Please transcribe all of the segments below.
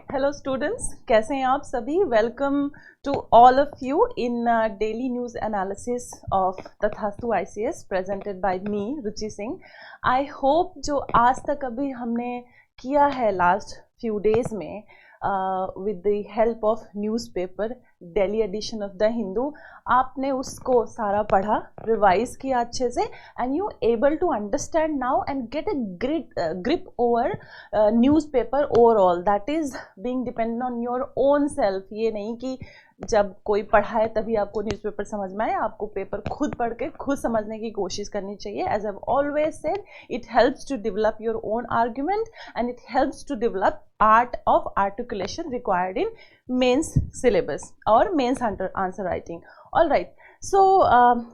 Hello students, कैसे हैं आप सभी। Welcome to all of you in daily news analysis of Tathastu ICS presented by me Ruchi Singh. I hope जो आज तक अभी हमने किया है लास्ट फ्यू डेज में with the help of newspaper daily edition of the Hindu, आपने उसको सारा पढ़ा, रिवाइज किया अच्छे से, and you able to understand now and get a grip over newspaper overall, that is being dependent on your own self. ये नहीं कि जब कोई पढ़ाए तभी आपको न्यूज़पेपर समझ में आए, आपको पेपर खुद पढ़ के खुद समझने की कोशिश करनी चाहिए। As I always said, it helps to develop your own argument and it helps to develop art of articulation required in mains syllabus और mains answer writing. All right, so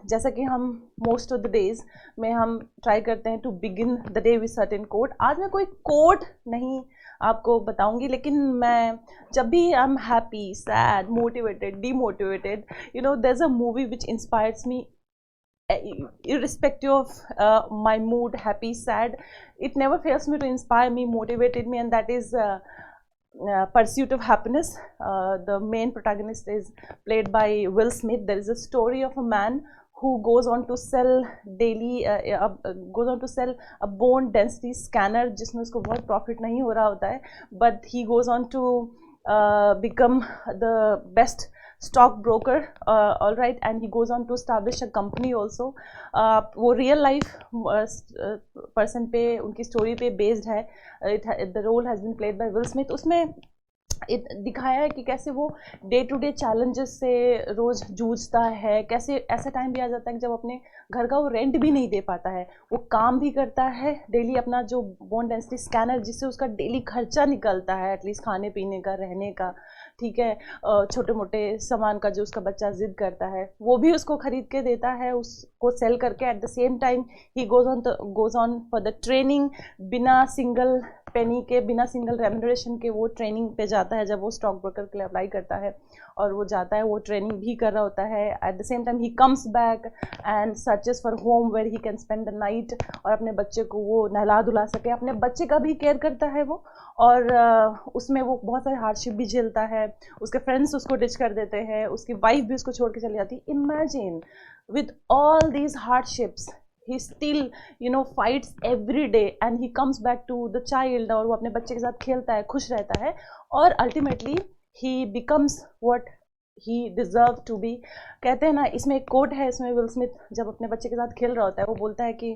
जैसा कि हम मोस्ट ऑफ द डेज में हम try करते हैं to begin the day with certain quote. आज मैं कोई कोट नहीं आपको बताऊंगी, लेकिन मैं जब भी I am happy, sad, motivated, demotivated, you know, there is a movie which inspires me irrespective of my mood, happy, sad, it never fails me to inspire me, motivated me, and that is Pursuit of Happiness. The main protagonist is played by Will Smith. There is a story of a man who goes on to sell a bone density scanner, जिसमें उसको बहुत profit नहीं हो रहा होता है, but he goes on to become the best stock broker, all right, and he goes on to establish a company also. वो real life person पे, उनकी story पे based है। The role has been played by Will Smith. उसमें दिखाया है कि कैसे वो डे टू डे चैलेंजेस से रोज़ जूझता है, कैसे ऐसा टाइम भी आ जाता है कि जब अपने घर का वो रेंट भी नहीं दे पाता है, वो काम भी करता है डेली, अपना जो बोन डेंसिटी स्कैनर जिससे उसका डेली खर्चा निकलता है, एटलीस्ट खाने पीने का, रहने का, ठीक है, छोटे मोटे सामान का जो उसका बच्चा जिद करता है वो भी उसको खरीद के देता है, उसको सेल करके। Eight the same time he goes on for the training, बिना सिंगल पेनी के, बिना सिंगल रेम्यूनरेशन के वो ट्रेनिंग पे जाता है। जब वो स्टॉक ब्रोकर के लिए अप्लाई करता है और वो जाता है, वो ट्रेनिंग भी कर रहा होता है। At the same time he comes back and searches for home where he can spend the night, और अपने बच्चे को वो नहला धुला सके, अपने बच्चे का भी केयर करता है वो, और उसमें वो बहुत सारे हार्डशिप भी झेलता है। उसके फ्रेंड्स उसको डिच कर देते हैं, उसकी वाइफ भी उसको छोड़ के चली जाती है। Imagine with all these hardships he still, you know, fights every day and he comes back to the child, और वो अपने बच्चे के साथ खेलता है, खुश रहता है, और ultimately he becomes what he deserves to be। कहते हैं ना, इसमें एक कोट है, इसमें विल स्मिथ जब अपने बच्चे के साथ खेल रहा होता है, वो बोलता है कि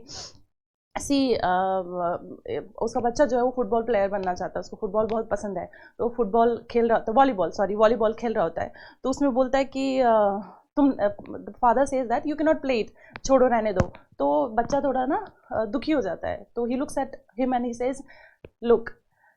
उसका बच्चा जो है वो फुटबॉल प्लेयर बनना चाहता है, उसको फुटबॉल बहुत पसंद है, तो फुटबॉल खेल रहा होता है, वॉलीबॉल खेल रहा होता है, तो उसमें बोलता है कि तुम, father says that you can not play it, छोड़ो, रहने दो। तो बच्चा थोड़ा ना दुखी हो जाता है, तो he looks at him and he says, look,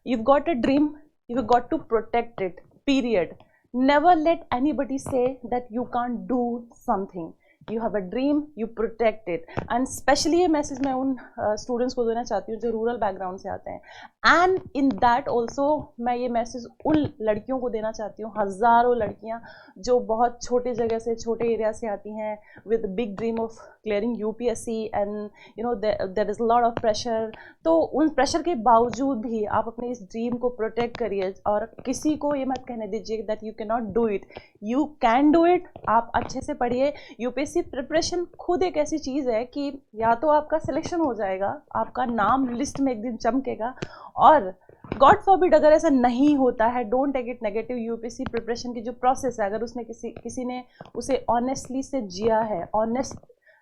you've got a dream, you've got to protect it, period. Never let anybody say that you can't do something. You have a dream, you protect it. And especially ये message मैं उन students को देना चाहती हूँ जो rural background से आते हैं, एंड इन दैट ऑल्सो मैं ये मैसेज उन लड़कियों को देना चाहती हूँ, हज़ारों लड़कियाँ जो बहुत छोटे जगह से, छोटे एरिया से आती हैं with big dream of clearing UPSC, and you know there is lot of pressure. तो उन प्रेशर के बावजूद भी आप अपने इस ड्रीम को प्रोटेक्ट करिए, और किसी को ये मत कहने दीजिए that you can not do it, you can do it. आप अच्छे से पढ़िए। यूपीएससी प्रिपरेशन खुद एक ऐसी चीज़ है कि या तो आपका सिलेक्शन हो जाएगा, आपका नाम लिस्ट में एक दिन चमकेगा, और गॉड फॉरबिड अगर ऐसा नहीं होता है, don't take it negative. UPSC preparation की जो प्रोसेस है, अगर उसने किसी ने उसे ऑनेस्टली से जिया है,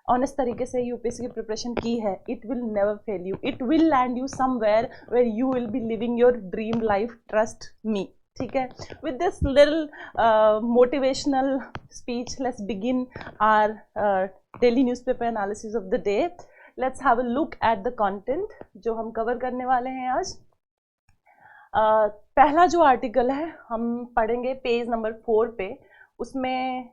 ऑनेस्ट तरीके से यूपीएससी की प्रिपरेशन की है, it will never fail you, it will land you somewhere where you will be living your dream life, trust me. ठीक है, with this little motivational speech, let's begin our daily newspaper analysis of the day. Let's have a look at the content जो हम cover करने वाले हैं आज। पहला जो आर्टिकल है हम पढ़ेंगे पेज नंबर 4 पे। उसमें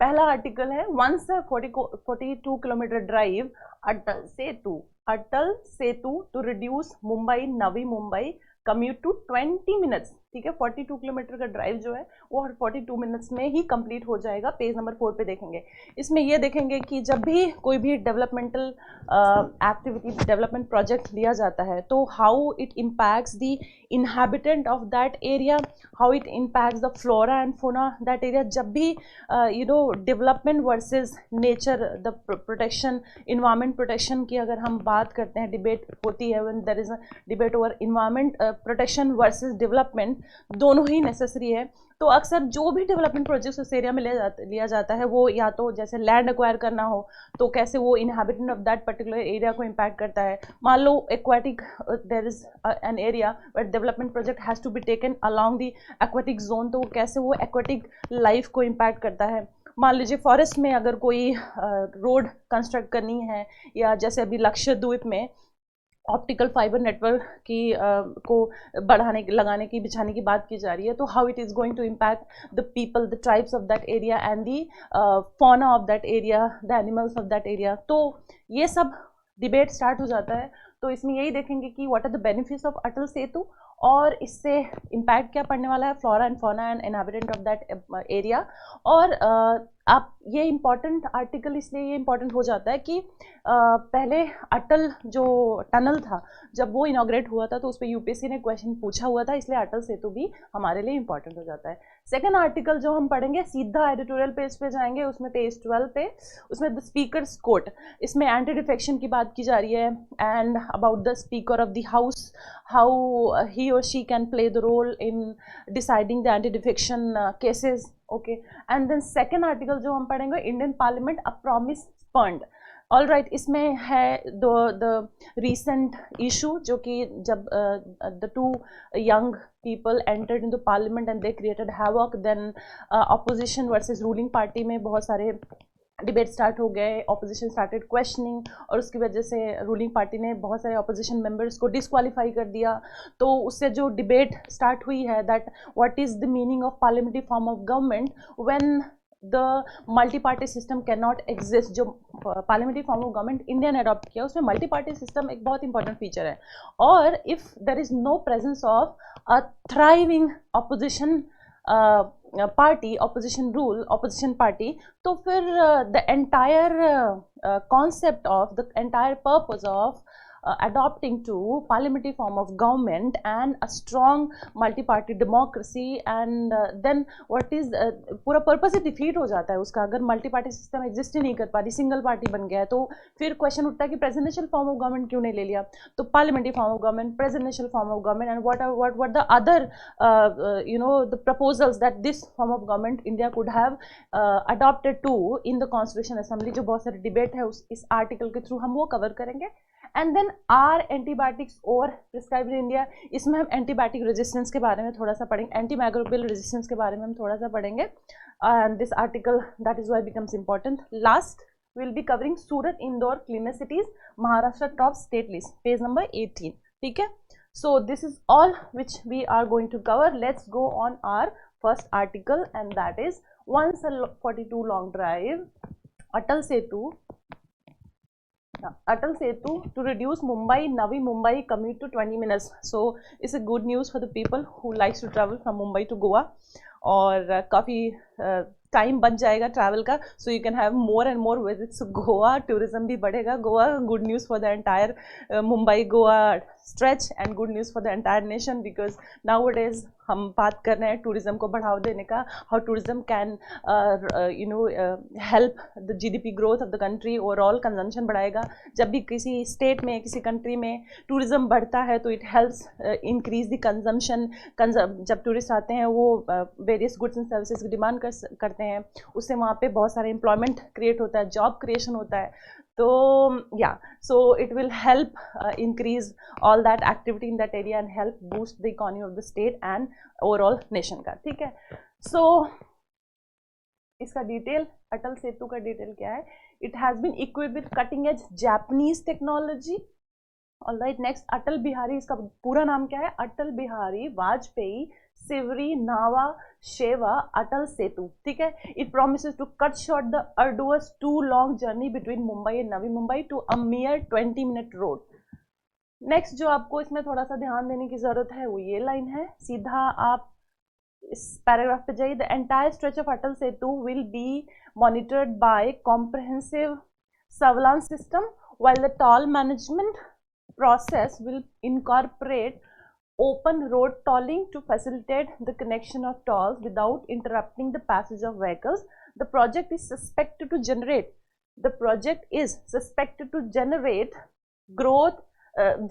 पहला आर्टिकल है, once 42 kilometre drive Atal Setu to reduce Mumbai Navi Mumbai commute to 20 minutes ठीक है, 42 किलोमीटर का ड्राइव जो है वो 42 मिनट्स में ही कंप्लीट हो जाएगा। पेज नंबर 4 पे देखेंगे, इसमें ये देखेंगे कि जब भी कोई भी डेवलपमेंटल एक्टिविटी, डेवलपमेंट प्रोजेक्ट लिया जाता है तो how it impacts the inhabitant of that area, how it impacts the flora and fauna that area। जब भी development versus nature, the protection, environment protection की अगर हम बात करते हैं, डिबेट होती है, when there is a debate over environment protection versus development, दोनों ही नेसेसरी है। तो अक्सर जो भी डेवलपमेंट प्रोजेक्ट्स उस एरिया में लिया जाता है, वो या तो जैसे लैंड एक्वायर करना हो तो कैसे वो inhabitant of that particular area को इम्पैक्ट करता है। मान लो aquatic, there is an area where development project has to be taken along the aquatic zone, तो कैसे वो एक्वाटिक लाइफ को इम्पैक्ट करता है। मान लीजिए फॉरेस्ट में अगर कोई रोड कंस्ट्रक्ट करनी है, या जैसे अभी लक्षद्वीप में ऑप्टिकल फाइबर नेटवर्क की को बढ़ाने, लगाने की, बिछाने की बात की जा रही है, तो how it is going to impact the people, the tribes of that area and the fauna of that area, the animals of that area. तो ये सब डिबेट स्टार्ट हो जाता है। तो इसमें यही देखेंगे कि what are the benefits of Atal Setu और इससे इम्पैक्ट क्या पड़ने वाला है flora and fauna and inhabitant of that area. और आप ये इम्पॉर्टेंट आर्टिकल इसलिए ये इम्पॉर्टेंट हो जाता है कि पहले अटल जो टनल था जब वो इनॉग्रेट हुआ था तो उस पर यूपीएससी ने क्वेश्चन पूछा हुआ था, इसलिए अटल सेतु भी हमारे लिए इम्पॉर्टेंट हो जाता है। सेकंड आर्टिकल जो हम पढ़ेंगे सीधा एडिटोरियल पेज पे जाएंगे, उसमें पेज 12 पे, उसमें द स्पीकर्स कोट, इसमें एंटी डिफेक्शन की बात की जा रही है and about the speaker of the house, how he और she can play the role in deciding the anti defection cases. Okay, and then second article जो हम पढ़ेंगे Indian parliament a promise fund. All right, इसमें है the recent issue जो कि जब the two young people entered into parliament and they created havoc, then opposition versus ruling party में बहुत सारे डिबेट स्टार्ट हो गए, ऑपोजिशन स्टार्टेड क्वेश्चनिंग और उसकी वजह से रूलिंग पार्टी ने बहुत सारे ऑपोजिशन मेंबर्स को डिसक्वालीफाई कर दिया। तो उससे जो डिबेट स्टार्ट हुई है that what is the meaning of parliamentary form of government when the multi party system can not exist. जो parliamentary form of government India ने अडॉप्ट किया उसमें मल्टी पार्टी सिस्टम एक बहुत इंपॉर्टेंट फीचर है, और if there is no presence of a thriving opposition party, opposition rule, opposition party, तो फिर the entire concept of the entire purpose of adopting to parliamentary form of government and a strong multi-party democracy and then what is पूरा purpose ही defeat हो जाता है उसका। अगर multi party system exist ही नहीं कर पा रही, सिंगल पार्टी बन गया है, तो फिर क्वेश्चन उठता है कि प्रेसिडेंशियल फॉर्म ऑफ गवर्नमेंट क्यों नहीं ले लिया। तो parliamentary form of government, presidential form of government and what the other the proposals that this form of government India could have adopted to in the constitution assembly, जो बहुत सारे debate है इस आर्टिकल के थ्रू हम वो cover करेंगे। And then are antibiotics और प्रिस्क्राइब्ड इन इंडिया, इसमें हम एंटीबायोटिक रेजिस्टेंस के बारे में थोड़ा सा पढ़ेंगे, एंटी माइक्रोबियल रेजिस्टेंस के बारे में हम थोड़ा सा पढ़ेंगे, and this article that is why becomes important. Last will be covering Surat Indore cleanest cities Maharashtra top state list, page number 18। ठीक है, so this is all which we are going to cover. Let's go on our first article and that is 142 long drive Atal Setu to reduce Navi Mumbai commute to 20 minutes. So it's a good news for the people who likes to travel from Mumbai to Goa, और काफ़ी time बच जाएगा travel का, so you can have more and more visits Goa, tourism भी बढ़ेगा Goa. Good news for the entire Mumbai Goa stretch and good news for the entire nation, because now it is हम बात कर रहे हैं टूरिज्म को बढ़ावा देने का, how tourism can help the GDP growth of the country, overall consumption बढ़ाएगा। जब भी किसी स्टेट में, किसी कंट्री में टूरिज्म बढ़ता है तो it helps increase the consumption. जब टूरिस्ट आते हैं वो वेरियस गुड्स एंड सर्विसेज की डिमांड करते हैं, उससे वहाँ पे बहुत सारे एम्प्लॉयमेंट क्रिएट होता है, जॉब क्रिएशन होता है। तो या so it will help increase all that activity in that area and help boost the economy of the state and overall nation का। ठीक है, सो इसका डिटेल, अटल सेतु का डिटेल क्या है? It has been equipped with cutting edge Japanese technology. All right, next Atal Bihari, इसका पूरा नाम क्या है? अटल बिहारी वाजपेयी सिवरी नावा शेवा अटल सेतु। ठीक है, it promises to cut short the arduous two long journey between Mumbai and Navi Mumbai to a mere 20 minute road. Next जो आपको इसमें थोड़ा सा ध्यान देने की ज़रूरत है वो ये लाइन है, सीधा आप इस पैराग्राफ पे जाइए. The entire stretch of Atal Setu will be monitored by comprehensive surveillance system, while the toll management process will incorporate open road tolling to facilitate the connection of tolls without interrupting the passage of vehicles. The project is suspected to generate growth,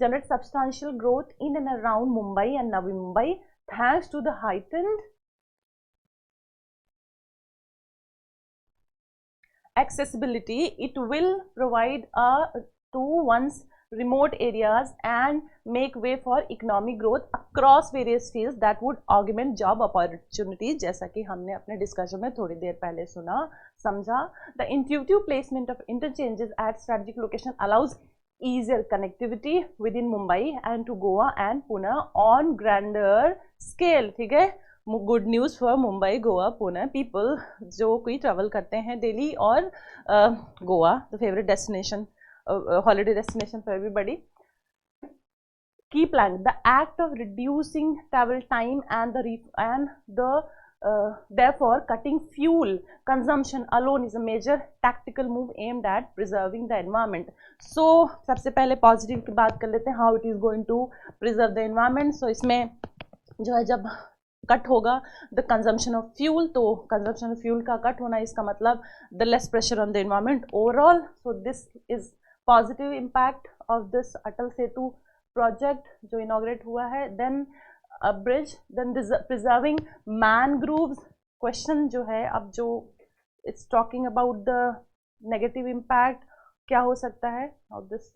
generate substantial growth in and around Mumbai and Navi Mumbai, thanks to the heightened accessibility it will provide to one's remote areas and make way for economic growth across various fields that would augment job opportunities. जैसा कि हमने अपने discussion में थोड़ी देर पहले सुना समझा. The intuitive placement of interchanges at strategic location allows easier connectivity within Mumbai and to Goa and Pune on grander scale. ठीक है, good news for Mumbai, Goa, Pune people जो कोई ट्रैवल करते हैं दिल्ली और Goa, the favourite destination, holiday destination for everybody. Key plan the act of reducing travel time and the therefore cutting fuel consumption alone is a major tactical move aimed at preserving the environment. So सबसे पहले positive की बात कर लेते हैं, how it is going to preserve the environment. So इसमें जो है जब कट होगा द कंजम्पशन ऑफ फ्यूल, तो कंजम्पशन ऑफ फ्यूल का कट होना इसका मतलब the less pressure on the environment overall. So this is positive impact of this Atal Setu project जो इनॉग्रेट हुआ है. Then a bridge, then preserving mangroves. Question जो है अब जो it's talking about the negative impact क्या हो सकता है of this.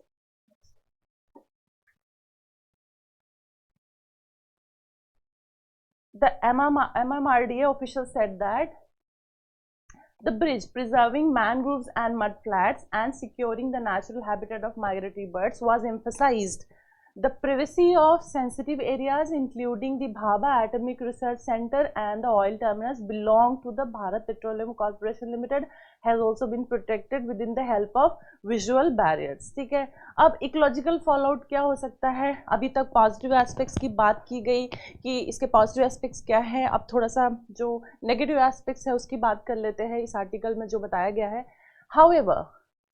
The MMRDA official said that the bridge preserving mangroves and mudflats and securing the natural habitat of migratory birds was emphasized. The privacy of sensitive areas including the Bhabha Atomic Research Center and the oil terminals belong to the Bharat Petroleum Corporation Limited has also been protected within the help of visual barriers. ठीक है, अब ecological fallout क्या हो सकता है. अभी तक positive aspects की बात की गई कि इसके पॉजिटिव एस्पेक्ट्स क्या है. अब थोड़ा सा जो नेगेटिव एस्पेक्ट्स है उसकी बात कर लेते हैं इस आर्टिकल में जो बताया गया है. हाउएवर,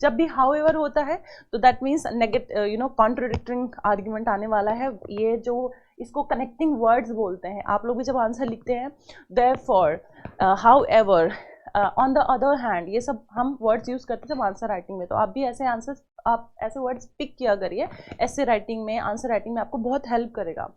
जब भी हाउएवर होता है तो that means negative contradicting argument आने वाला है. ये जो इसको कनेक्टिंग वर्ड्स बोलते हैं. आप लोग भी जब आंसर लिखते हैं therefore, however, on the other hand, ये सब हम वर्ड्स यूज़ करते हैं जब आंसर राइटिंग में. तो आप भी ऐसे आंसर, आप ऐसे वर्ड्स पिक किया करिए ऐसे राइटिंग में, आंसर राइटिंग में आपको बहुत हेल्प करेगा.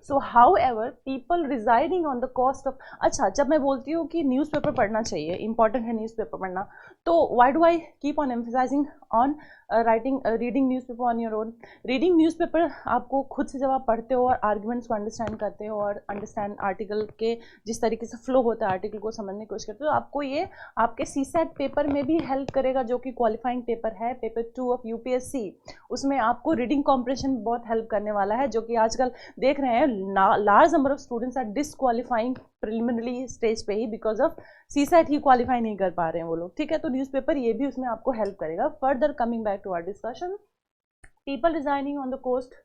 So however people residing on the coast of. अच्छा, जब मैं बोलती हूँ कि न्यूज़पेपर पढ़ना चाहिए, इंपॉर्टेंट है न्यूज़पेपर पढ़ना, तो why do I keep on emphasising on reading newspaper on your own. Reading newspaper आपको खुद से जब आप पढ़ते हो और आर्ग्यूमेंट्स को अंडरस्टैंड करते हो और अंडरस्टैंड आर्टिकल के जिस तरीके से फ्लो होता है आर्टिकल को समझने की कोशिश करते हो, तो आपको ये आपके सीसैट पेपर में भी हेल्प करेगा जो कि क्वालिफाइंग पेपर है, पेपर 2 ऑफ यूपीएससी. उसमें आपको रीडिंग कॉम्प्रिहेंशन बहुत हेल्प करने वाला है, जो कि आजकल देख रहे हैं large number of students are disqualifying preliminary stage पे ही बिकॉज ऑफ सीसैट ही क्वालिफाई नहीं कर पा रहे हैं वो लोग. ठीक है, तो न्यूज़पेपर ये भी उसमें आपको हेल्प करेगा. Further coming back to our discussion, people residing on the coast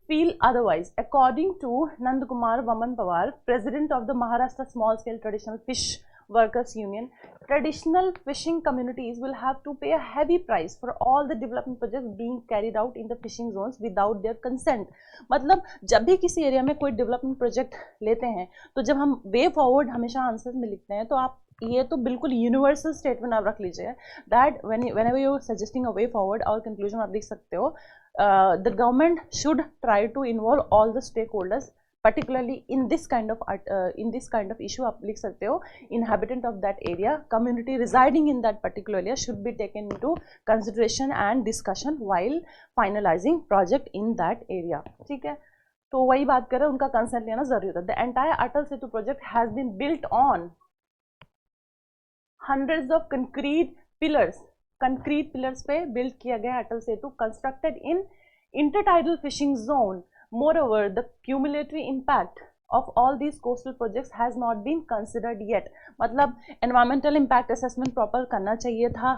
feel otherwise. According to Nandakumar Vaman Pawar, president of the Maharashtra Small Scale Traditional Fish Workers Union, traditional fishing communities will have to pay a heavy price for all the development projects being carried out in the fishing zones without their consent. मतलब जब भी किसी area में कोई development project लेते हैं तो जब हम वे फॉरवर्ड हमेशा आंसर्स में लिखते हैं, तो आप ये तो बिल्कुल यूनिवर्सल स्टेटमेंट आप रख लीजिए that whenever you suggesting a way forward और कंक्लूजन आप लिख सकते हो, the government should try to involve all the stakeholders, particularly in this kind of issue. आप लिख सकते हो inhabitant of that area, community residing in that particular area should be taken into consideration and discussion while finalizing project in that area. ठीक है, तो वही बात कर रहे हैं, उनका कंसेंट लेना जरूरी होता है. The entire Atal Setu project has been built on hundreds of concrete pillars पे बिल्ड किया गया Atal Setu, constructed in intertidal fishing zone. More over the cumulatory impact of all these coastal projects has not been considered yet. मतलब environmental impact assessment proper करना चाहिए था.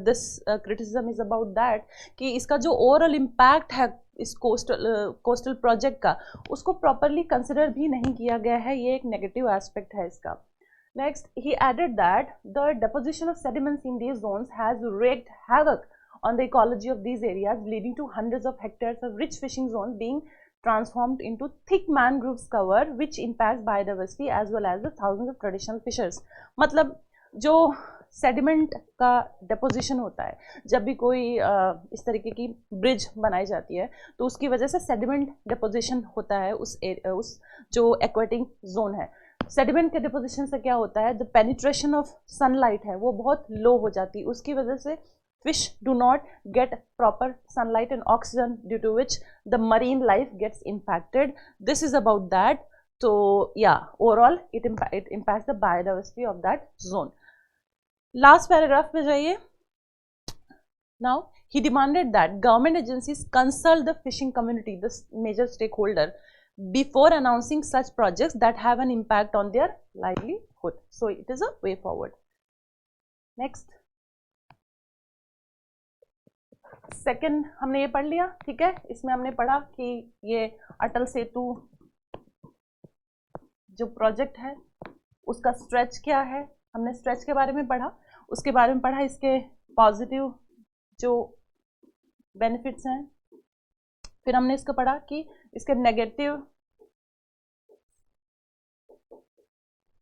This criticism is about that कि इसका जो overall impact है इस coastal project का, उसको properly consider भी नहीं किया गया है. ये एक negative aspect है इसका. Next, he added that the deposition of sediments in these zones has wreaked havoc on the ecology of these areas, leading to hundreds of hectares of rich fishing zones being transformed into thick mangroves cover, which impacts biodiversity as well as the thousands of traditional fishers. मतलब जो sediment का deposition होता है, जब भी कोई इस तरीके की ब्रिज बनाई जाती है तो उसकी वजह से सेडिमेंट डेपोजिशन होता है उस जो एक्वेटिक जोन है. सेडिमेंट के डिपोजिशन से क्या होता है, द पेनिट्रेशन ऑफ सनलाइट है वो बहुत लो हो जाती है, उसकी वजह से fish do not get proper sunlight and oxygen, due to which the marine life gets impacted. This is about that. So yeah, overall it impacts the biodiversity of that zone. Last paragraph पे जाइए. Now he demanded that government agencies consult the fishing community, the major stakeholder, before announcing such projects that have an impact on their livelihood. So it is a way forward. Next, second हमने ये पढ़ लिया. ठीक है, इसमें हमने पढ़ा कि ये अटल सेतु जो प्रोजेक्ट है उसका स्ट्रेच क्या है, हमने स्ट्रेच के बारे में पढ़ा. उसके बारे में पढ़ा इसके पॉजिटिव जो बेनिफिट्स हैं. फिर हमने इसको पढ़ा कि इसके नेगेटिव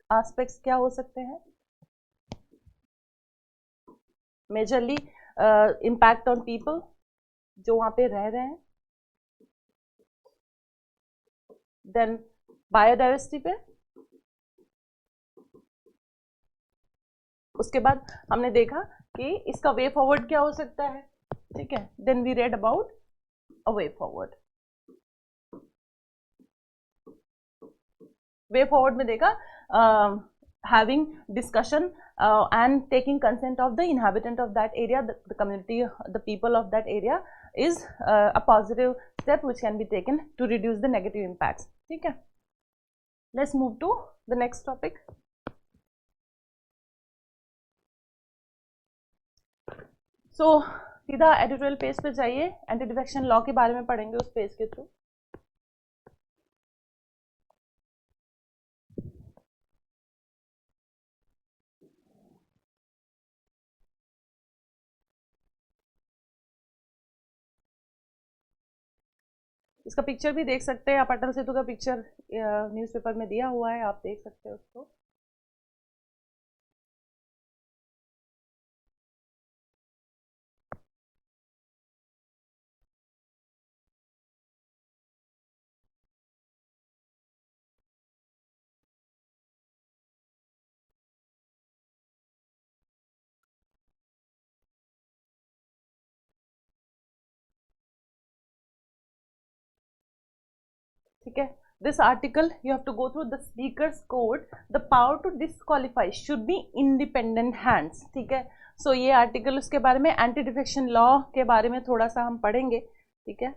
एस्पेक्ट्स क्या हो सकते हैं. मेजरली इम्पैक्ट ऑन पीपल जो वहाँ पे रह रहे हैं. देन बायोडाइवर्सिटी पे. उसके बाद हमने देखा कि इसका वे फॉरवर्ड क्या हो सकता है. ठीक है, then we read about a way forward. Way forward में देखा having discussion and taking consent of the inhabitant of that area, the community, the people of that area is a positive step which can be taken to reduce the negative impacts. ठीक है, let's move to the next topic. So सीधा editorial page पे जाइए. Anti defection law के बारे में पढ़ेंगे उस पेज के थ्रू. इसका पिक्चर भी देख सकते हैं आप. अटल सेतु का पिक्चर न्यूज़पेपर में दिया हुआ है, आप देख सकते हैं उसको. ठीक है, this article you have to go through the speaker's code. The power to disqualify should be independent hands. ठीक है, सो ये आर्टिकल उसके बारे में, एंटी डिफेक्शन लॉ के बारे में थोड़ा सा हम पढ़ेंगे. ठीक है,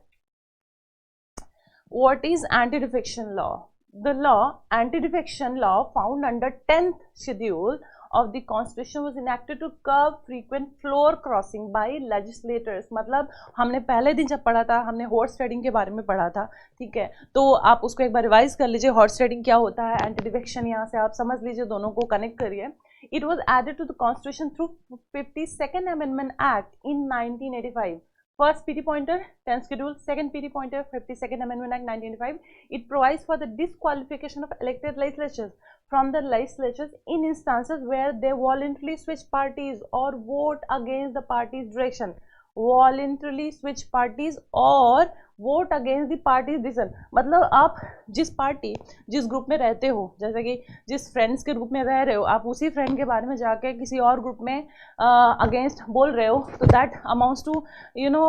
what is anti defection law? The law, anti defection law, found under 10th schedule of the constitution was enacted to curb frequent floor crossing by legislators. मतलब हमने पहले दिन जब पढ़ा था हमने हॉर्स ट्रेडिंग के बारे में पढ़ा था. ठीक है, तो आप उसको एक बार रिवाइज कर लीजिए. हॉर्स ट्रेडिंग क्या होता है, एंटी डिफेक्शन यहाँ से आप समझ लीजिए, दोनों को कनेक्ट करिए. It was added to the constitution through 52nd Amendment Act in 1985. First PT pointer, 10th schedule. Second PT pointer, 52nd Amendment Act 1985. It provides for the disqualification of elected legislatures from the legislatures in instances where they voluntarily switch parties or vote against the party's direction. Voluntarily switch parties or vote against the party decision. मतलब आप जिस party, जिस group में रहते हो, जैसे कि जिस फ्रेंड्स के ग्रुप में रह रहे हो, आप उसी फ्रेंड के बारे में जाके किसी और ग्रुप में अगेंस्ट बोल रहे हो, तो that amounts to you know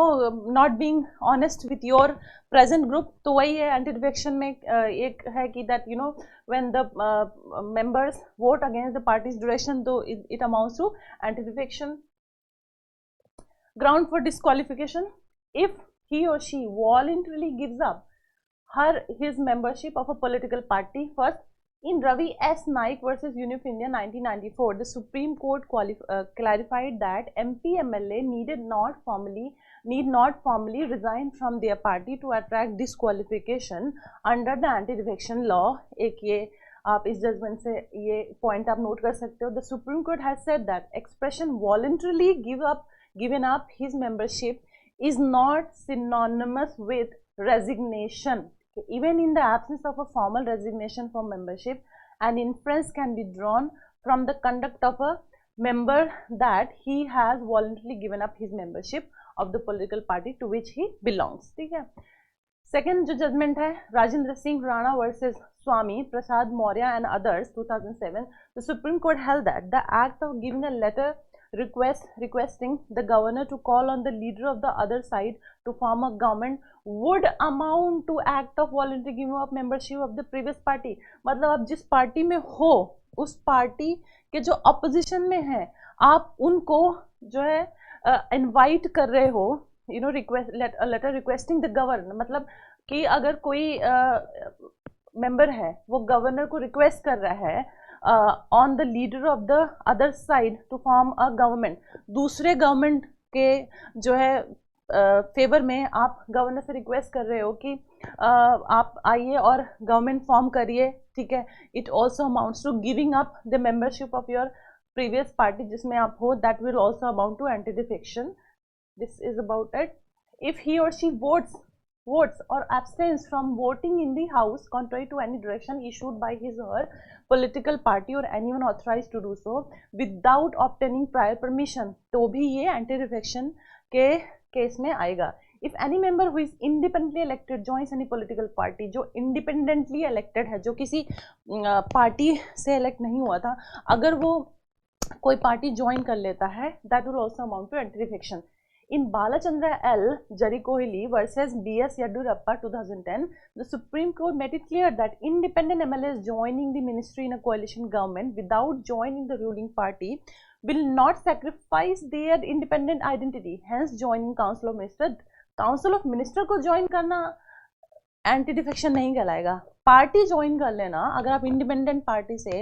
not being honest with your present group. तो वही है एंटी डिफेक्शन में एक है कि that you know when the members vote against the parties direction, तो it amounts to anti defection. Ground for disqualification: if he or she voluntarily gives up his membership of a political party. First, in Ravi S. Naik versus Unif India 1994, the Supreme Court clarified that MP MLA need not formally resign from their party to attract disqualification under the anti-defection law. एक ये आप इस judgement से ये point आप note कर सकते हो. The supreme court has said that expression voluntarily given up his membership is not synonymous with resignation. Even in the absence of a formal resignation from membership, an inference can be drawn from the conduct of a member that he has voluntarily given up his membership of the political party to which he belongs. ठीक है. Second जो judgement है, Rajendra Singh Rana versus Swami Prasad Maurya and others 2007, the supreme court held that the act of giving a letter requesting the governor to call on the leader of the other side to form a government would amount to act of voluntary giving up membership of the previous party. मतलब आप जिस party में हो उस party के जो opposition में है आप उनको जो है इनवाइट कर रहे हो, you know, letter requesting the governor. मतलब कि अगर कोई मेंबर है वो गवर्नर को रिक्वेस्ट कर रहा है on the leader of the other side to form a government, दूसरे गवर्नमेंट के जो है फेवर में आप गवर्नर से रिक्वेस्ट कर रहे हो कि आप आइए और गवर्नमेंट फॉर्म करिए. ठीक है. It also amounts to giving up the membership of your previous party जिसमें आप हो. That will also amount to anti defection. This is about it. If he or she votes or abstains from voting in the house contrary to any direction issued by his or her political party or anyone authorized to do so without obtaining prior permission, तो भी ये anti defection के case में आएगा. If any member who is independently elected joins any political party, जो independently elected है, जो किसी पार्टी से elect नहीं हुआ था, अगर वो कोई पार्टी ज्वाइन कर लेता है, that will also amount to anti defection. In Balachandra L. Jarikohili versus B.S. Yadurappa 2010, the Supreme Court made it clear that independent MLAs joining the ministry in a coalition government without joining the ruling party will not sacrifice their independent identity. Hence, joining Council of Ministers. Council of Minister को join करना anti defection नहीं कहलाएगा. Party join कर लेना, अगर आप independent party से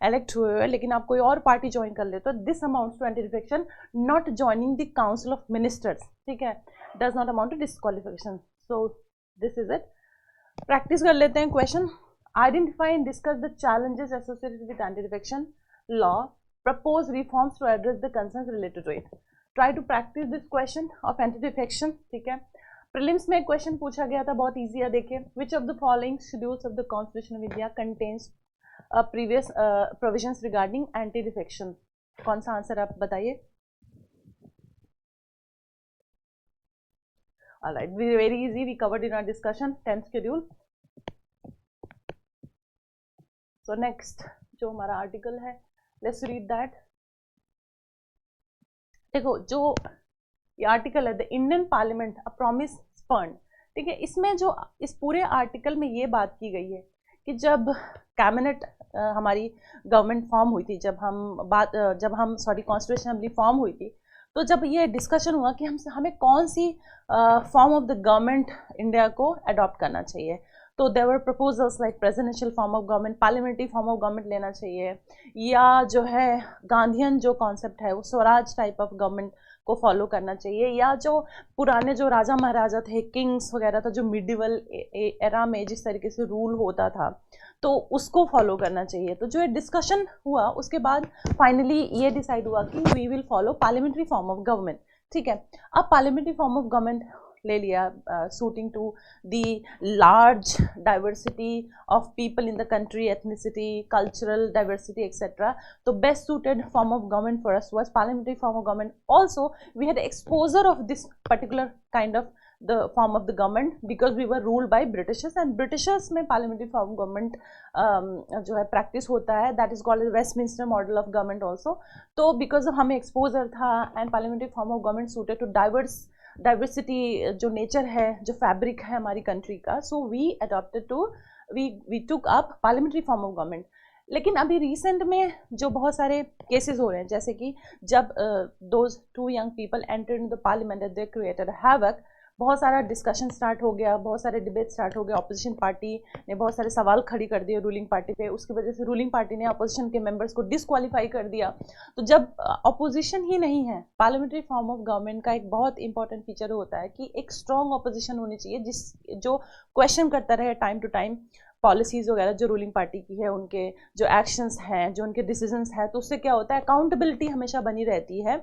elect हुए हो लेकिन आप कोई और पार्टी ज्वाइन कर लेते हो, this amounts to anti defection. Not joining the council of ministers, ठीक है, does not amount to disqualification. So this is it. Practice कर लेते हैं question. Identify and discuss the challenges associated with anti defection law. Propose reforms to address the concerns related to it. Try to practice this question of anti defection. ठीक है. Prelims में एक question पूछा गया था, बहुत इजी है, देखिए. Which of the following schedules of the constitution of India contains previous provisions regarding anti defection. कौन सा आंसर आप बताइए. Alright, very easy, we covered in our discussion 10th schedule. So next जो हमारा आर्टिकल है, let's read that. देखो जो ये आर्टिकल है, the Indian parliament a promise spurn. ठीक है. इसमें जो इस पूरे आर्टिकल में ये बात की गई है कि जब कैबिनेट हमारी गवर्नमेंट फॉर्म हुई थी, जब हम कॉन्स्टिट्यूशन असेंबली फॉर्म हुई थी, तो जब ये डिस्कशन हुआ कि हमें कौन सी form of the government India को अडॉप्ट करना चाहिए, तो there were proposals like presidential form of government, parliamentary form of government लेना चाहिए, या जो है गांधीयन जो कॉन्सेप्ट है वो स्वराज टाइप ऑफ गवर्नमेंट को फॉलो करना चाहिए, या जो पुराने जो राजा महाराजा थे, किंग्स वगैरह था, जो मिडिवल एरा में जिस तरीके से रूल होता था, तो उसको फॉलो करना चाहिए. तो जो ये डिस्कशन हुआ उसके बाद फाइनली ये डिसाइड हुआ कि we will follow parliamentary form of government. ठीक है. अब पार्लियामेंट्री फॉर्म ऑफ गवर्नमेंट ले लिया, suiting to the large diversity of people in the country, ethnicity, cultural diversity etcetera. तो best suited form of government for us was parliamentary form of government. Also we had exposure of this particular kind of the form of the government because we were ruled by Britishers, and Britishers में parliamentary form of government जो है practice होता है, that is called as Westminster model of government also. तो because of हमें exposure था and parliamentary form of government suited to diversity जो nature है, जो fabric है हमारी country का, so we took up parliamentary form of government. लेकिन अभी रिसेंट में जो बहुत सारे केसेस हो रहे हैं, जैसे कि जब those two young people entered into the parliament and they created havoc, बहुत सारा डिस्कशन स्टार्ट हो गया, बहुत सारे डिबेट स्टार्ट हो गए, अपोजिशन पार्टी ने बहुत सारे सवाल खड़ी कर दिए रूलिंग पार्टी पे, उसकी वजह से रूलिंग पार्टी ने अपोजिशन के मेंबर्स को डिसक्वालीफाई कर दिया। तो जब अपोजिशन ही नहीं है, पार्लियामेंट्री फॉर्म ऑफ गवर्नमेंट का एक बहुत इंपॉर्टेंट फीचर होता है कि एक स्ट्रॉन्ग अपोजिशन होनी चाहिए जो क्वेश्चन करता रहे टाइम टू टाइम पॉलिसीज़ वगैरह जो रूलिंग पार्टी की है, उनके जो एक्शंस हैं, जो उनके डिसीजंस हैं, तो उससे क्या होता है, अकाउंटेबिलिटी हमेशा बनी रहती है।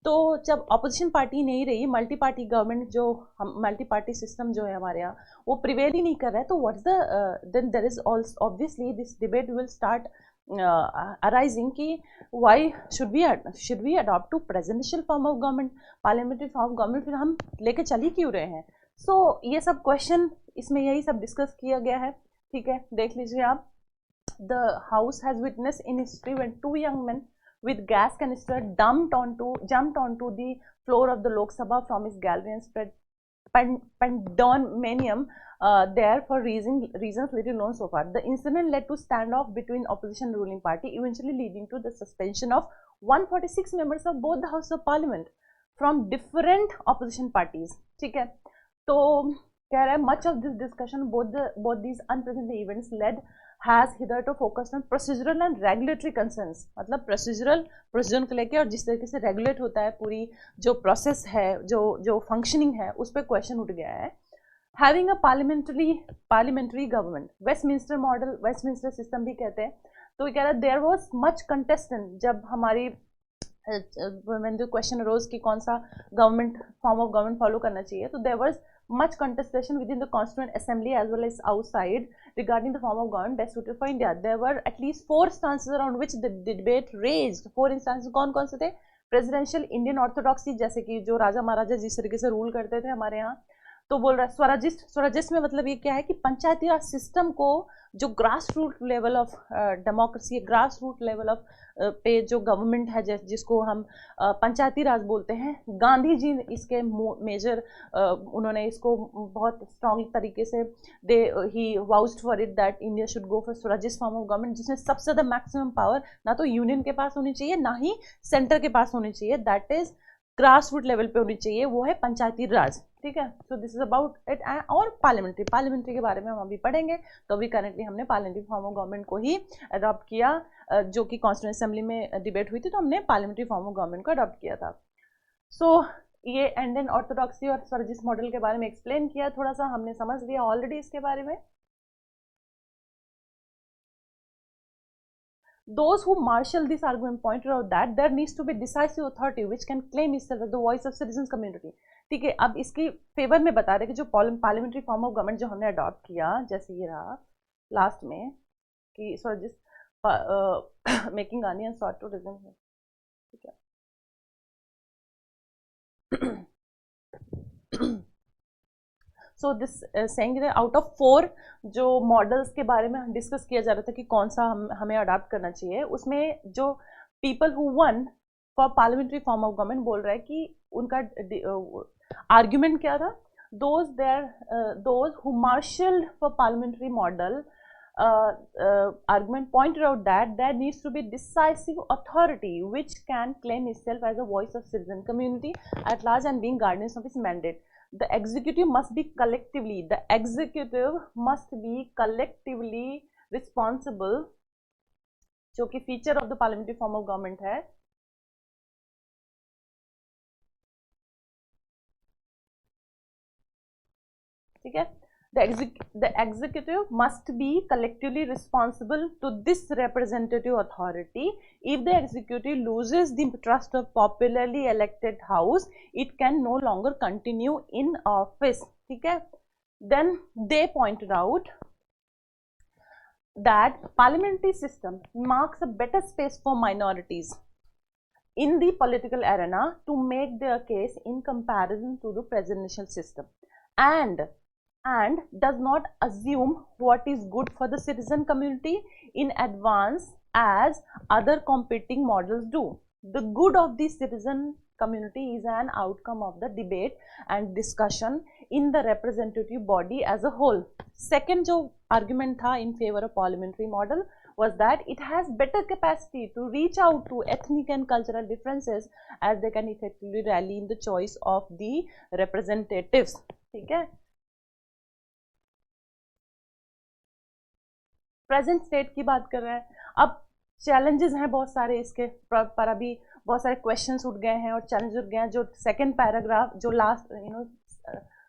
तो जब अपोजिशन पार्टी नहीं रही, मल्टी पार्टी गवर्नमेंट जो हम मल्टी पार्टी सिस्टम जो है हमारे यहाँ वो प्रिवेल ही नहीं कर रहा है, तो what's the then there is also obviously this debate will start arising कि why should we adopt to presidential form of government, parliamentary form of government फिर हम लेके चल ही क्यों रहे हैं। सो ये सब क्वेश्चन इसमें यही सब डिस्कस किया गया है। ठीक है, देख लीजिए आप। The house has witness in history when 2 young men with gas canister jumped onto the floor of the Lok Sabha from his gallery and spread pandemonium there for reasons little known so far. The incident led to standoff between opposition and ruling party, eventually leading to the suspension of 146 members of both the House of Parliament from different opposition parties. ठीक है, तो कह रहा है much of this discussion both these unprecedented events led has hitherto focused on procedural and regulatory concerns. मतलब procedure को लेके और जिस तरीके से रेगुलेट होता है पूरी जो प्रोसेस है, जो फंक्शनिंग है, उस पर क्वेश्चन उठ गया है। Having a parliamentary government, Westminster model, Westminster system भी कहते हैं, तो कह रहा है देयर वाज मच कंटेस्टेंट। जब हमारी when the question arose कि कौन सा government form of government follow करना चाहिए, तो there was much contestation within the constituent assembly as well as outside regarding the form of government best suited for India. There were at least 4 instances around which the debate raged. 4 instances कौन कौन से थे? Presidential, Indian orthodoxy, जैसे कि जो राजा महाराजा जिस तरीके से रूल करते थे हमारे यहाँ, तो बोल रहा है स्वराजिस्ट में मतलब ये क्या है कि पंचायती राज सिस्टम को जो grass root level of democracy, grass root level of पे जो गवर्नमेंट है जिसको हम पंचायती राज बोलते हैं, गांधी जी इसके मेजर उन्होंने इसको बहुत स्ट्रॉन्ग तरीके से he vouched for it that India should go for Swarajist form of government, जिसमें सबसे ज़्यादा मैक्सिमम पावर ना तो यूनियन के पास होनी चाहिए ना ही सेंटर के पास होनी चाहिए, that is grass root level पे होनी चाहिए, वो है पंचायती राज। ठीक है, so this is about it. और पार्लियामेंट्री के बारे में हम अभी पढ़ेंगे। तो अभी करेंटली हमने पार्लियामेंट्री फॉर्म ऑफ गवर्नमेंट को ही अडॉप्ट किया, जो कि कॉन्स्टिट्यूएंट असेंबली में डिबेट हुई थी, तो हमने पार्लियामेंट्री फॉर्म ऑफ गवर्नमेंट को अडॉप्ट किया था। सो ये इंडियन ऑर्थोडॉक्सी और स्वराजिस्ट मॉडल के बारे में एक्सप्लेन किया, थोड़ा सा हमने समझ लिया ऑलरेडी इसके बारे में। Those who marshal this argument pointed out that there needs to be decisive authority which can claim itself as the voice of citizens community. ठीक है, अब इसकी फेवर में बता रहे कि जो पार्लियामेंट्री फॉर्म ऑफ गवर्नमेंट जो हमने अडॉप्ट किया, जैसे ये रहा लास्ट में कि सॉरी जिस making onion sort to reason है, ठीक है। So this saying out of 4 जो मॉडल्स के बारे में डिस्कस किया जा रहा था कि कौन सा हमें अडॉप्ट करना चाहिए, उसमें जो people who one for parliamentary form of government बोल रहा है कि उनका आर्ग्यूमेंट क्या था, those who marshalled for parliamentary model argument pointed out that there needs to be decisive authority which can claim itself as a voice of citizen community at large and being guardians of its mandate. The executive must be collectively responsible, जो कि feature of the parliamentary form of government है। ठीक है, the executive must be collectively responsible to this representative authority. If the executive loses the trust of popularly elected house, it can no longer continue in office. ठीक है, then they pointed out that parliamentary system marks a better space for minorities in the political arena to make their case in comparison to the presidential system, and does not assume what is good for the citizen community in advance as other competing models do. The good of the citizen community is an outcome of the debate and discussion in the representative body as a whole. Second जो argument था in favor of parliamentary model was that it has better capacity to reach out to ethnic and cultural differences as they can effectively rally in the choice of the representatives. ठीक है, present state की बात कर रहे हैं. अब challenges हैं बहुत सारे इसके पर अभी बहुत सारे क्वेश्चंस उठ गए हैं और चैलेंज उठ गए हैं. जो सेकंड पैराग्राफ, जो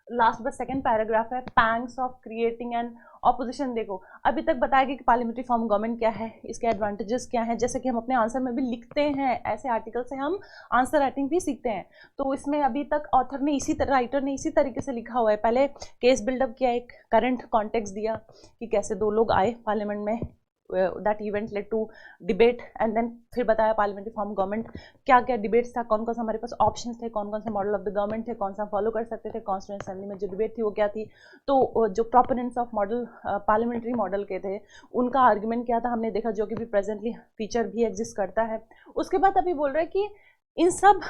लास्ट बस सेकंड पैराग्राफ है, pangs of creating and opposition. देखो अभी तक बताया गया कि पार्लियामेंट्री फॉर्म ऑफ गवर्नमेंट क्या है, इसके एडवांटेजेस क्या हैं, जैसे कि हम अपने आंसर में भी लिखते हैं, ऐसे आर्टिकल से हम आंसर राइटिंग भी सीखते हैं. तो इसमें अभी तक ऑथर ने राइटर ने इसी तरीके से लिखा हुआ है. पहले केस बिल्डअप किया, एक करंट कॉन्टेक्स्ट दिया कि कैसे दो लोग आए पार्लियामेंट में, that event led to debate, and then फिर बताया पार्लियामेंट्री फॉर्म गवर्नमेंट क्या क्या डिबेट्स था, कौन कौन सा हमारे पास ऑप्शंस थे, कौन कौन से मॉडल ऑफ द गवर्नमेंट थे, कौन सा फॉलो कर सकते थे, कॉन्स्टिट्यूएंट असेंबली में जो डिबेट थी वो क्या थी. तो जो proponents of model parliamentary model के थे उनका आर्ग्यूमेंट क्या था हमने देखा, जो कि भी प्रेजेंटली फीचर भी एग्जिस्ट करता है. उसके बाद अभी बोल रहे हैं कि इन सब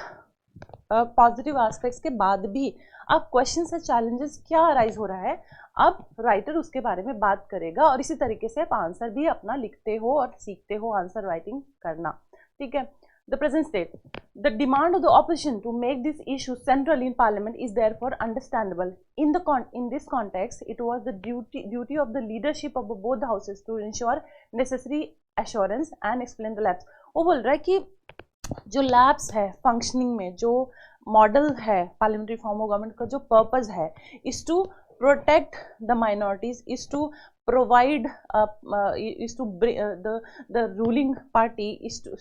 पॉजिटिव एस्पेक्ट्स के बाद भी अब क्वेश्चन से चैलेंजेस क्या अराइज हो रहा है, अब राइटर उसके बारे में बात करेगा और इसी तरीके से आप आंसर भी अपना लिखते हो और सीखते हो आंसर राइटिंग करना. ठीक है. The present state, the demand of the opposition to make this issue central in parliament is therefore understandable. In this context, it was the duty of the leadership of both the houses to ensure necessary assurance and explain the lapse. वो बोल रहा है कि जो lapse है functioning में, जो model है पार्लियामेंट्री फॉर्म ऑफ गवर्नमेंट का, जो पर्पस है is to protect the minorities, is to provide is to bring the ruling party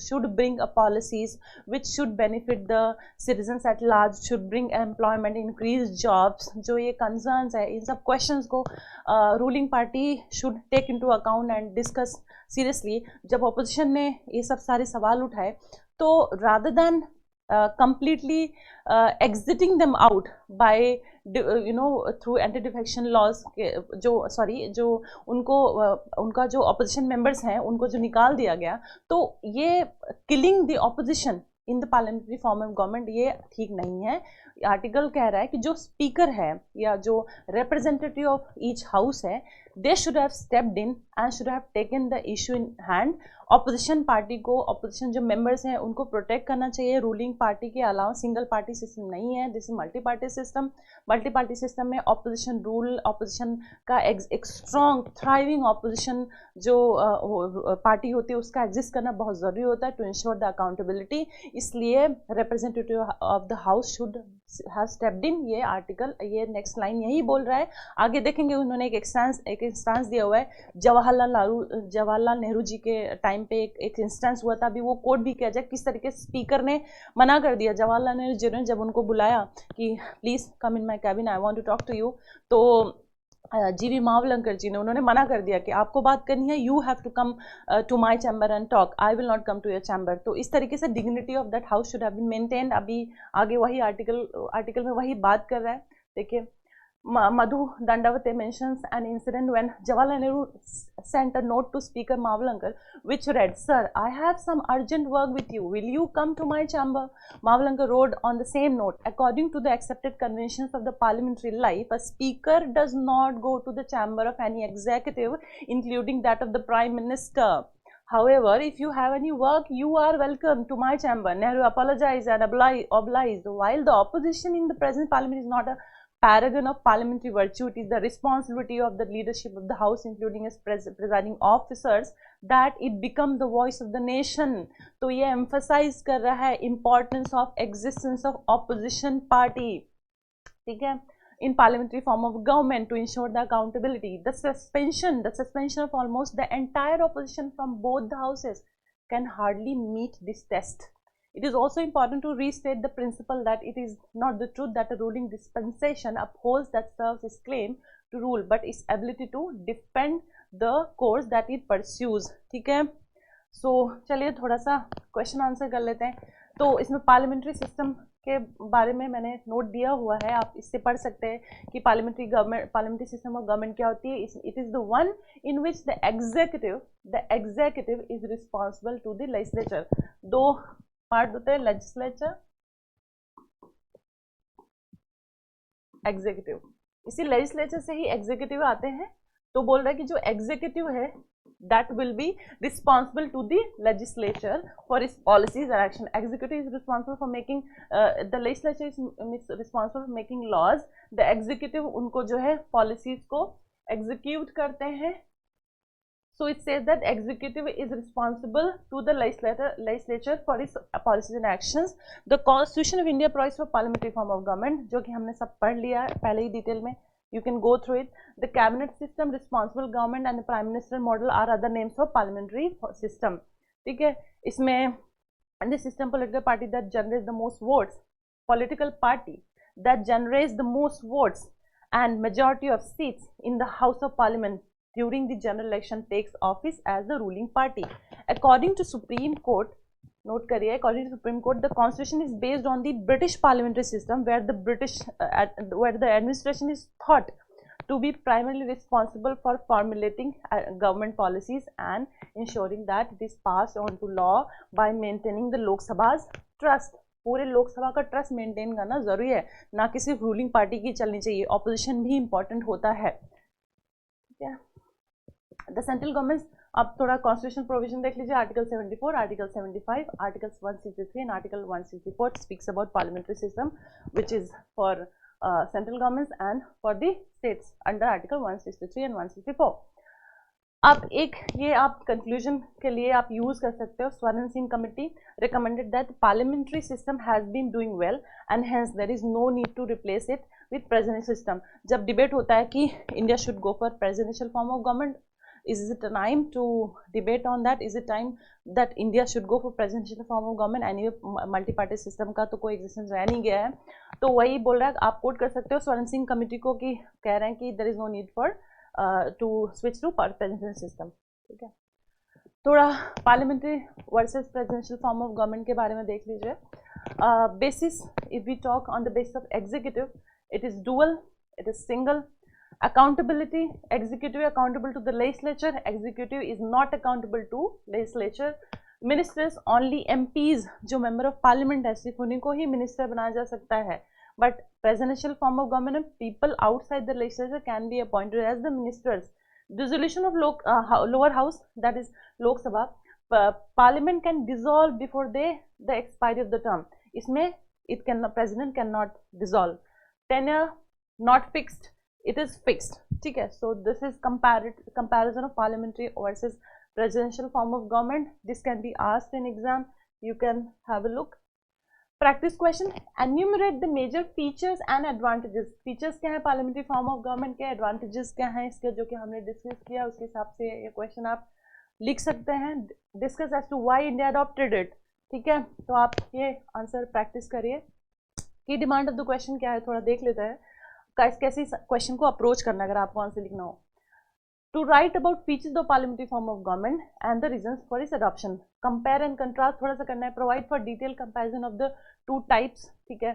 should bring policies which should benefit the citizens at large, should bring employment, increase jobs. जो ये concerns है, इन सब questions को ruling party should take into account and discuss seriously. जब opposition ने ये सब सारे सवाल उठाए तो rather than completely exiting them out by through anti defection laws, जो उनका जो अपोजिशन मेंबर्स हैं उनको जो निकाल दिया गया, तो ये killing the opposition in the parliamentary form of government ये ठीक नहीं है. आर्टिकल कह रहा है कि जो स्पीकर है या जो रिप्रेजेंटेटिव ऑफ ईच हाउस है, they should have stepped in and should have taken the issue in hand. Opposition party को, ऑपोजिशन जो मेंबर्स हैं उनको प्रोटेक्ट करना चाहिए. रूलिंग पार्टी के अलावा सिंगल पार्टी सिस्टम नहीं है, this is multi party system. Multi party system में ऑपोजिशन रूल, ऑपोजिशन का एक स्ट्रॉन्ग थ्राइविंग ऑपोजिशन जो पार्टी होती है उसका एग्जिस्ट करना बहुत ज़रूरी होता है टू इंश्योर द अकाउंटेबिलिटी. इसलिए representative of the house should have stepped in. ये आर्टिकल, ये नेक्स्ट लाइन यही बोल रहा है. आगे देखेंगे उन्होंने एक इंस्टांस दिया हुआ है. जवाहरलाल नेहरू जी के टाइम पे एक इंस्टेंस हुआ था, अभी वो कोट भी किया जाए किस तरीके से स्पीकर ने मना कर दिया. जवाहरलाल नेहरू जी ने जब उनको बुलाया कि please come in my cabin, I want to talk to you, तो जीवी मावलंकर जी ने, उन्होंने मना कर दिया कि आपको बात करनी है, you have to come to my chamber and talk, I will not come to your chamber. तो इस तरीके से dignity of that house should have been maintained. अभी आगे वही आर्टिकल में वही बात कर रहा है. देखिए, Madhu Dandavate mentions an incident when Jawaharlal Nehru sent a note to Speaker Mavlankar which read, "Sir, I have some urgent work with you. Will you come to my chamber?" Mavlankar wrote on the same note, "According to the accepted conventions of the parliamentary life, a speaker does not go to the chamber of any executive, including that of the Prime Minister. However, if you have any work, you are welcome to my chamber." Nehru apologized and obliged. While the opposition in the present parliament is not a paragon of parliamentary virtue, it is the responsibility of the leadership of the house, including its presiding officers, that it become the voice of the nation. तो ये emphasize कर रहा है importance of existence of opposition party. ठीक है, in parliamentary form of government to ensure the accountability. The suspension of almost the entire opposition from both the houses can hardly meet this test. It is also important to restate the principle that it is not the truth that a ruling dispensation upholds that serves its claim to rule, but its ability to defend the course that it pursues. ठीक है, सो चलिए थोड़ा सा question answer कर लेते हैं. तो इसमें पार्लियामेंट्री सिस्टम के बारे में मैंने नोट दिया हुआ है, आप इससे पढ़ सकते हैं कि पार्लियामेंट्री सिस्टम ऑफ गवर्नमेंट क्या होती है. It is the one in which the executive is responsible to the legislature. दो पार्ट होते हैं, लेजिस्लेचर, एग्जीक्यूटिव. इसी लेजिस्लेचर से ही एग्जीक्यूटिव आते हैं तो बोल रहा है कि जो एग्जीक्यूटिव है that will be responsible to the legislature for its policies and action. Executive is responsible for making the legislature is responsible for making laws. The executive उनको जो है policies को execute करते हैं. So it says that executive is responsible to the legislature for its policies and actions. The Constitution of India provides for parliamentary form of government, जो कि हमने सब पढ़ लिया है पहले ही डिटेल में. You can go through it. The cabinet system, responsible government and the prime minister model are other names for parliamentary system. ठीक है, इसमें this system political party that generates the most votes, political party that generates the most votes and majority of seats in the House of Parliament during the general election takes office as the ruling party. According to Supreme Court, note करिए, according to Supreme Court, the constitution is based on the British parliamentary system where the administration is thought to be primarily responsible for formulating government policies and ensuring that it is passed on to law by maintaining the Lok Sabha's trust. पूरे लोकसभा का trust maintain करना जरूरी है, ना कि सिर्फ ruling party की चलनी चाहिए, ऑपोजिशन भी इंपॉर्टेंट होता है. ठीक है, द सेंट्रल गवर्नमेंट, अब थोड़ा कॉन्स्टिट्यूशन प्रोविजन देख लीजिए. Article 74, article 75, article 163 and article 164 speaks about parliamentary system which is for central governments and for the states under article 163 and 164. अब एक ये आप कंक्लूजन के लिए आप यूज कर सकते हो. स्वर्ण Singh committee recommended that parliamentary system has been doing well and hence there is no need to replace it with presidential system. जब डिबेट होता है कि India should go for presidential form of government, is it a time to debate on that? Is it time that India should go for presidential form of government? Anyway multi-party system का तो कोई existence रह नहीं गया है, तो वही बोल रहा है. आप कोट कर सकते हो स्वर्ण सिंह कमेटी को कि कह रहे हैं कि there is no need for to switch to presidential system. ठीक है, थोड़ा parliamentary versus presidential form of government के बारे में देख लीजिए. Basis, if we talk on the basis of executive, it is dual, it is single. Accountability, executive accountable to the legislature, executive is not accountable to legislature. Ministers, only MPs जो member of parliament है सिर्फ उन्हीं को ही minister बनाया जा सकता है. But presidential form of government, people outside the legislature can be appointed as the ministers. Dissolution of lower house, that is Lok Sabha, parliament can dissolve before the expiry of the term. इसमें president cannot dissolve. Tenure not fixed, it is fixed. ठीक है, so this is comparison of parliamentary versus presidential form of government. This can be asked in exam, you can have a look. Practice question, enumerate the major features and advantages. Features क्या है parliamentary form of government के, advantages क्या है इसके, जो कि हमने discuss किया, उसके हिसाब से ये क्वेश्चन आप लिख सकते हैं. Discuss as to why India adopted it. ठीक है, तो आप ये आंसर प्रैक्टिस करिए. की डिमांड ऑफ द क्वेश्चन क्या है थोड़ा देख लेते हैं, कैसे क्वेश्चन को अप्रोच करना अगर आपको आंसर लिखना हो. To write about features of parliamentary form of government and the reasons for its adoption. Compare and contrast थोड़ा सा करना है. Provide for detailed comparison of the two types. ठीक है,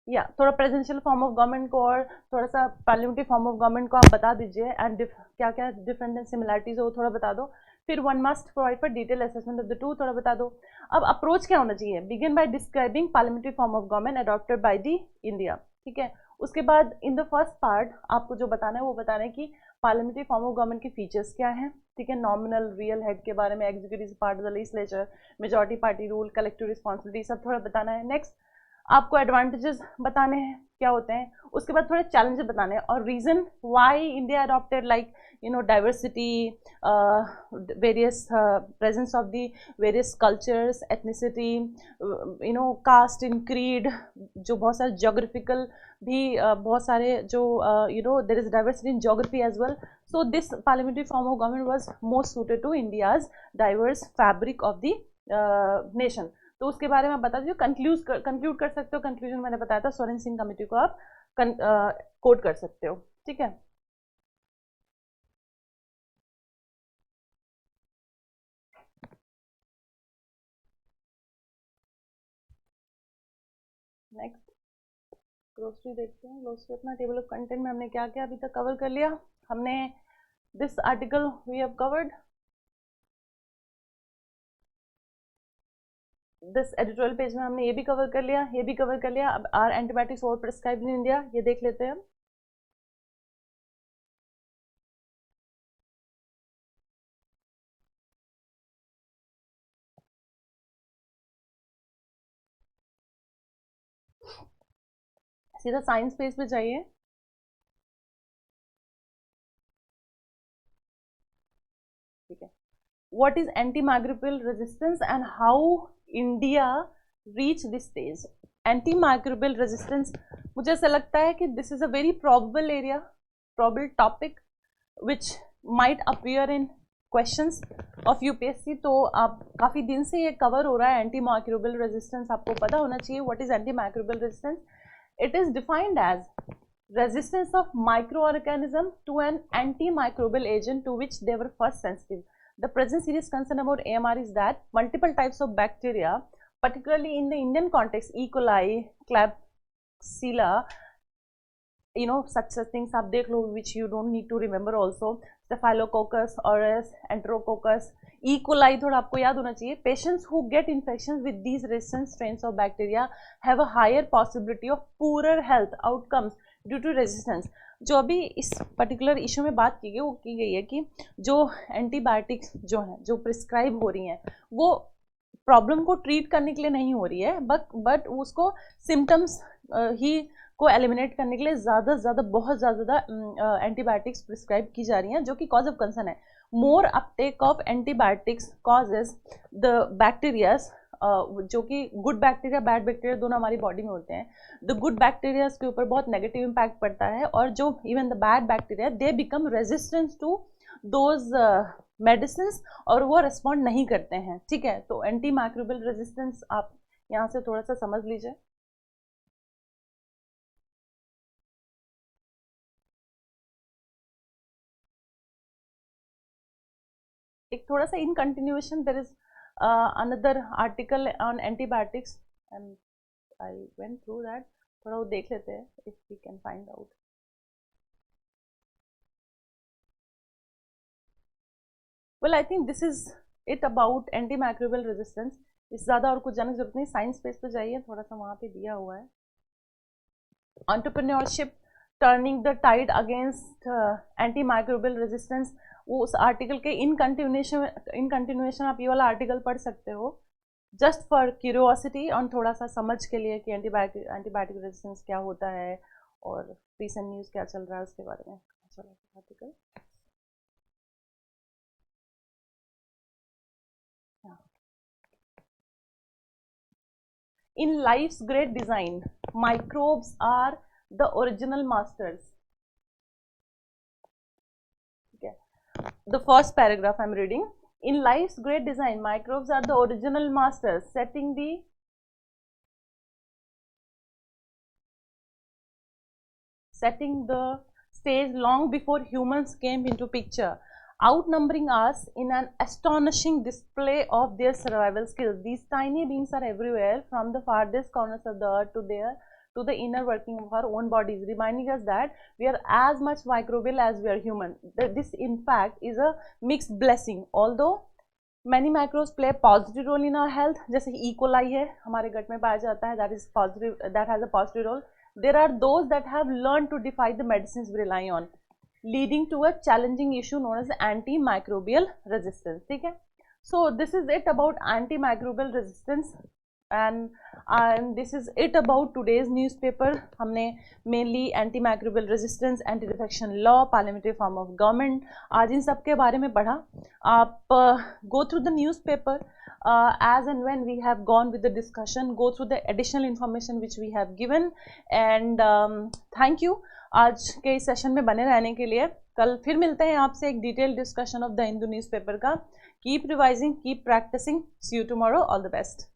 या थोड़ा प्रेसिडेंशियल फॉर्म ऑफ गवर्नमेंट को और थोड़ा सा पार्लियामेंट्री फॉर्म ऑफ गवर्नमेंट को आप बता दीजिए एंड क्या क्या डिफरेंट एंड सिमिलरिटीज हो थोड़ा बता दो. फिर one must provide for detail assessment of the two, थोड़ा बता दो. अब अप्रोच क्या होना चाहिए, begin by describing parliamentary form of government adopted by the India. ठीक है, उसके बाद इन द फर्स्ट पार्ट आपको जो बताना है वो बताना है कि पार्लियामेंट्री फॉर्म ऑफ गवर्नमेंट के फीचर्स क्या हैं. ठीक है, नॉमिनल रियल हेड के बारे में, executive part of the legislature, majority party rule, collective responsibility, सब थोड़ा बताना है. नेक्स्ट आपको एडवांटेजेस बताने हैं क्या होते हैं, उसके बाद थोड़े चैलेंजेस बताने हैं और reason why India adopted, like you know diversity, various presence of the various cultures, ethnicity, you know caste in creed, जो बहुत सारे जोग्राफिकल भी बहुत सारे जो you know there is diversity in geography as well. So this parliamentary form of government was most suited to India's diverse fabric of the nation. तो उसके बारे में बता दीजिए. कंक्लूड कर सकते हो, कंक्लूजन मैंने बताया था स्वर्ण सिंह कमेटी को आप कोट कर सकते हो. ठीक है, नेक्स्ट ग्रोसरी देखते हैं. ग्रोसरी अपना टेबल ऑफ कंटेंट में हमने क्या क्या अभी तक कवर कर लिया. हमने this article we have covered. This editorial page में हमने ये भी कवर कर लिया, ये भी कवर कर लिया. अब आर एंटीबायोटिक्स और प्रिस्क्राइब्ड इन इंडिया, ये देख लेते हैं हम. सीधा साइंस पेज पे जाइए. ठीक है. What is antimicrobial resistance and how India reach this stage? Antimicrobial resistance, मुझे ऐसा लगता है कि this is a very probable area, probable topic which might appear in questions of UPSC. तो आप काफ़ी दिन से ये कवर हो रहा है. antimicrobial resistance आपको पता होना चाहिए. What is antimicrobial resistance? It is defined as resistance of microorganism to an antimicrobial agent to which they were first sensitive. The present serious concern about AMR is that multiple types of bacteria, particularly in the Indian context, E. coli, Klebsiella, such things आप देख लो, which you don't need to remember also. Staphylococcus aureus, Enterococcus, E. coli थोड़ा आपको याद होना चाहिए. Patients who get infections with these resistant strains of bacteria have a higher possibility of poorer health outcomes due to resistance. जो अभी इस particular issue में बात की गई वो की गई है कि जो एंटीबायोटिक्स जो हैं जो प्रिस्क्राइब हो रही हैं वो प्रॉब्लम को ट्रीट करने के लिए नहीं हो रही है, बट उसको सिम्टम्स ही को एलिमिनेट करने के लिए ज़्यादा से ज़्यादा बहुत ज़्यादा एंटीबायोटिक्स प्रिस्क्राइब की जा रही हैं, जो कि कॉज ऑफ कंसर्न है. More uptake of antibiotics causes the bacterias, जो कि गुड बैक्टीरिया बैड बैक्टीरिया दोनों हमारी बॉडी में होते हैं. द गुड बैक्टीरियाज के ऊपर बहुत नेगेटिव इम्पैक्ट पड़ता है, और जो even the bad bacteria they become resistant to those medicine और वो रिस्पॉन्ड नहीं करते हैं. ठीक है. तो एंटी माइक्रोबियल रेजिस्टेंस आप यहाँ से थोड़ा सा समझ लीजिए. एक थोड़ा सा in continuation there is another article on antibiotics and I went through that. थोड़ा वो देख लेते हैं if we can find out. Well, I think this is it about antimicrobial resistance. इस ज़्यादा और कुछ जानने की जरूरत नहीं. साइंस पेज पे जाइए, थोड़ा सा वहाँ पे दिया हुआ है. Entrepreneurship turning the tide against antimicrobial resistance. वो उस आर्टिकल के इन कंटिन्यूएशन आप ये वाला आर्टिकल पढ़ सकते हो, जस्ट फॉर क्यूरियोसिटी और थोड़ा सा समझ के लिए कि एंटीबायोटिक रेजिस्टेंस क्या होता है और रीसेंट न्यूज़ क्या चल रहा है उसके बारे में. Article in life's great design microbes are the original masters. The first paragraph I'm reading. In life's great design, microbes are the original masters, setting the stage long before humans came into picture, outnumbering us in an astonishing display of their survival skills. These tiny beings are everywhere, from the farthest corners of the earth to the inner working of our own bodies, reminding us that we are as much microbial as we are human. This in fact is a mixed blessing. Although many microbes play a positive role in our health, जैसे E. coli है हमारे गट में पाया जाता है, that is positive, that has a positive role. There are those that have learned to defy the medicines we rely on, leading to a challenging issue known as antimicrobial resistance. ठीक है. So this is it about antimicrobial resistance. And this is it about today's newspaper. हमने mainly antimicrobial resistance, anti-defection law, parliamentary form of government, आज इन सब के बारे में पढ़ा. आप go through the newspaper as and when we have gone with the discussion, go through the additional information which we have given, and thank you आज के इस सेशन में बने रहने के लिए. कल फिर मिलते हैं आपसे एक detail discussion of the Hindu newspaper का. Keep revising, keep practising. See you tomorrow. All the best.